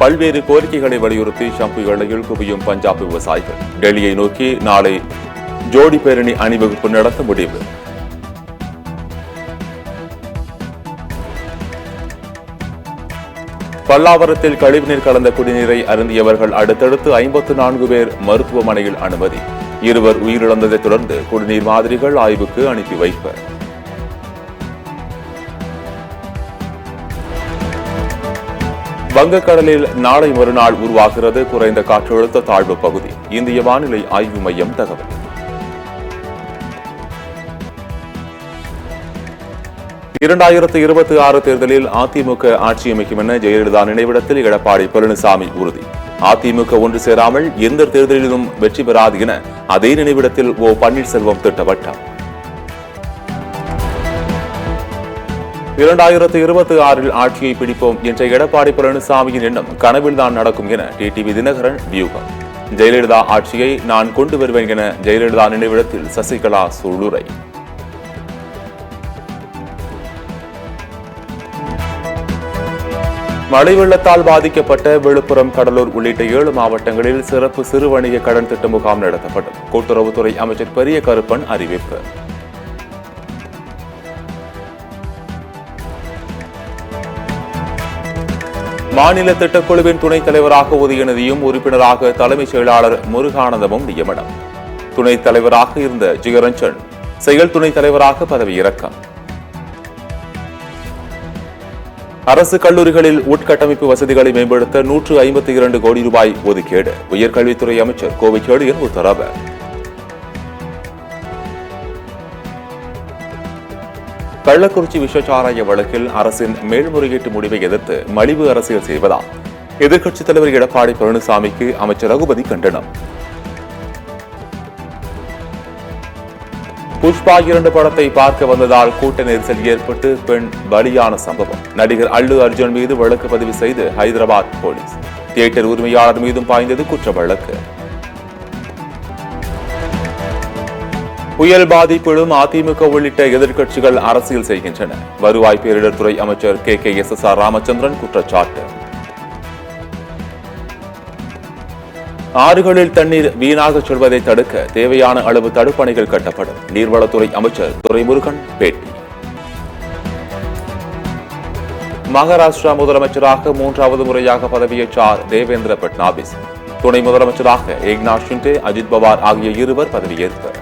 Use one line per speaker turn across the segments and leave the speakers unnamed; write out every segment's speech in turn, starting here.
பல்வேறு கோரிக்கைகளை வலியுறுத்தி ஷம்பு எல்லையில் குவியும் பஞ்சாப் விவசாயிகள். டெல்லியை நோக்கி நாளை ஜோடி பேரணி அணிவகுப்பு நடத்த முடிவு. பல்லாவரத்தில் கழிவுநீர் கலந்த குடிநீரை அருந்தியவர்கள் அடுத்தடுத்து 54 பேர் மருத்துவமனையில் அனுமதி. 2 உயிரிழந்ததைத் தொடர்ந்து குடிநீர் மாதிரிகள் ஆய்வுக்கு அனுப்பி வைப்பு. வங்கக்கடலில் நாளை மறுநாள் உருவாகிறது குறைந்த காற்றழுத்த தாழ்வு பகுதி. இந்திய வானிலை ஆய்வு மையம் தகவல். இரண்டாயிரத்து 26 தேர்தலில் அதிமுக ஆட்சி அமைக்கும் என ஜெயலலிதா நினைவிடத்தில் எடப்பாடி பழனிசாமி உறுதி. அதிமுக ஒன்று சேராமல் எந்த தேர்தலிலும் வெற்றி பெறாது என அதே நினைவிடத்தில் ஓ பன்னீர்செல்வம் திட்டவட்டம். 2026 ஆட்சியை பிடிப்போம் என்ற எடப்பாடி பழனிசாமியின் எண்ணம் கனவில்தான் நடக்கும் என டிடிவி தினகரன் வியூகம். ஜெயலலிதா ஆட்சியை நான் கொண்டு வருவேன் என ஜெயலலிதா நினைவிடத்தில் சசிகலா சூளுரை. மழை வெள்ளத்தால் பாதிக்கப்பட்ட விழுப்புரம், கடலூர் உள்ளிட்ட 7 மாவட்டங்களில் சிறப்பு சிறு வணிக கடன் திட்ட முகாம் நடத்தப்படும். கூட்டுறவுத்துறை அமைச்சர் பெரிய கருப்பன் அறிவிப்பு. மாநில திட்டக்குழுவின் துணைத் தலைவராக உதயநிதியும் உறுப்பினராக தலைமைச் செயலாளர் முருகானந்தமும் நியமனம். துணைத் தலைவராக இருந்த ஜெயரஞ்சன் செயல் துணைத் தலைவராக பதவியிறக்கம். அரசு கல்லூரிகளில் உட்கட்டமைப்பு வசதிகளை மேம்படுத்த 152 கோடி ரூபாய் ஒதுக்கீடு. உயர்கல்வித்துறை அமைச்சர் கோவை செழியன் உத்தரவு. கள்ளக்குறிச்சி விஷச்சாராய வழக்கில் அரசின் மேல்முறையீட்டு முடிவை எதிர்த்து மலிவு அரசியல் செய்வதால் எதிர்க்கட்சித் தலைவர் எடப்பாடி பழனிசாமிக்கு அமைச்சர் ரகுபதி கண்டனம். புஷ்பா 2 படத்தை பார்க்க வந்ததால் கூட்ட நெரிசல் ஏற்பட்டு பெண் பலியான சம்பவம். நடிகர் அல்லு அர்ஜுன் மீது வழக்கு பதிவு செய்து ஹைதராபாத் போலீஸ். தியேட்டர் உரிமையாளர் மீதும் பாய்ந்தது குற்ற வழக்கு. புயல் பாதிப்பிலும் அதிமுக உள்ளிட்ட எதிர்க்கட்சிகள் அரசியல் செய்கின்றன. வருவாய் பேரிடர் துறை அமைச்சர் KKSSR ராமச்சந்திரன் குற்றச்சாட்டு. ஆறுகளில் தண்ணீர் வீணாக செல்வதை தடுக்க தேவையான அளவு தடுப்பணைகள் கட்டப்படும். நீர்வளத்துறை அமைச்சர் துரைமுருகன் பேட்டி. மகாராஷ்டிரா முதலமைச்சராக 3வது முறையாக பதவியேற்றார் தேவேந்திர பட்னாவிஸ். துணை முதலமைச்சராக ஏக்நாத் ஷிண்டே, அஜித் பவார் ஆகிய 2 பதவியேற்பர்.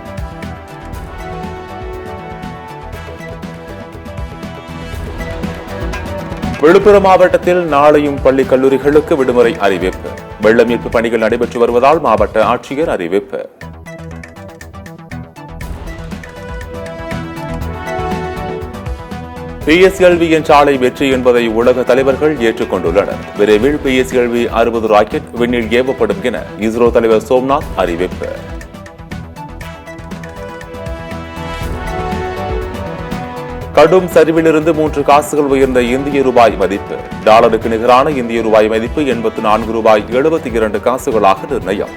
விழுப்புரம் மாவட்டத்தில் நாளையும் பள்ளி கல்லூரிகளுக்கு விடுமுறை அறிவிப்பு. வெள்ள மீட்பு பணிகள் நடைபெற்று வருவதால் மாவட்ட ஆட்சியர் அறிவிப்பு. PSLV என்ற ஆலை வெற்றி என்பதை உலக தலைவர்கள் ஏற்றுக்கொண்டுள்ளனர். விரைவில் PSLV 60 ராக்கெட் விண்ணில் ஏவப்படும் என இஸ்ரோ தலைவர் சோம்நாத் அறிவிப்பு. கடும் சரிவிலிருந்து 3 காசுகள் உயர்ந்த இந்திய ரூபாய் மதிப்பு. டாலருக்கு நிகரான இந்திய ரூபாய் மதிப்பு 84 ரூபாய் 72 காசுகளாக நிர்ணயம்.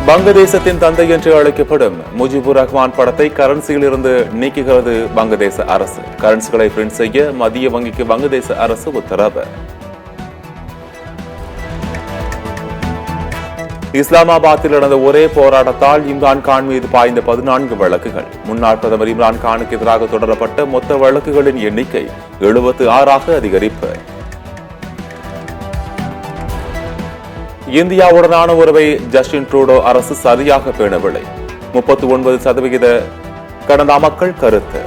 வங்கதேசத்தின் தந்தை என்று அழைக்கப்படும் முஜிபுர் ரஹ்மான் படத்தை கரன்சியில் இருந்து நீக்குகிறது வங்கதேச அரசு. கரன்சிகளை பிரிண்ட் செய்ய மத்திய வங்கிக்கு வங்கதேச அரசு உத்தரவு. இஸ்லாமாபாத்தில் நடந்த ஒரே போராட்டத்தால் இம்ரான் கான் மீது பாய்ந்த 14 வழக்குகள். முன்னாள் பிரதமர் இம்ரான் கானுக்கு எதிராக தொடரப்பட்ட மொத்த வழக்குகளின் எண்ணிக்கை 76ஆக அதிகரிப்பு. இந்தியாவுடனான உறவை ஜஸ்டின் ட்ரூடோ அரசு சரியாக பேணவில்லை. 39% கனடா மக்கள் கருத்து.